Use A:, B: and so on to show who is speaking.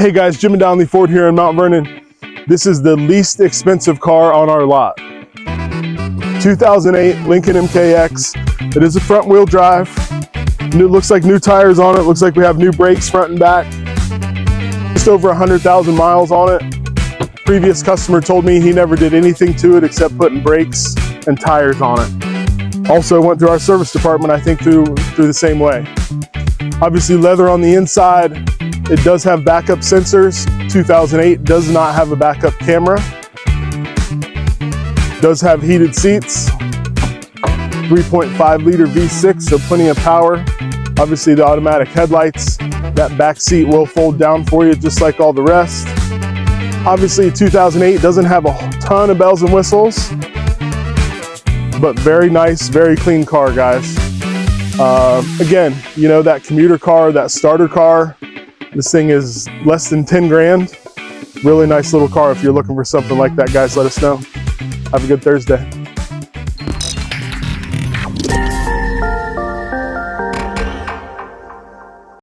A: Hey guys, Jim and Downey Ford here in Mount Vernon. This is the least expensive car on our lot. 2008 Lincoln MKX. It is a front wheel drive. It looks like new tires on it. Looks like we have new brakes front and back. Just over 100,000 miles on it. Previous customer told me he never did anything to it except putting brakes and tires on it. Also went through our service department, I think through the same way. Obviously leather on the inside. It does have backup sensors. 2008 does not have a backup camera. Does have heated seats. 3.5 liter V6, so plenty of power. Obviously the automatic headlights. That back seat will fold down for you just like all the rest. Obviously 2008 doesn't have a ton of bells and whistles, but very nice, very clean car, guys. Again, you know, that commuter car, that starter car, this thing is less than 10 grand. Really nice little car. If you're looking for something like that, guys, let us know. Have a good Thursday.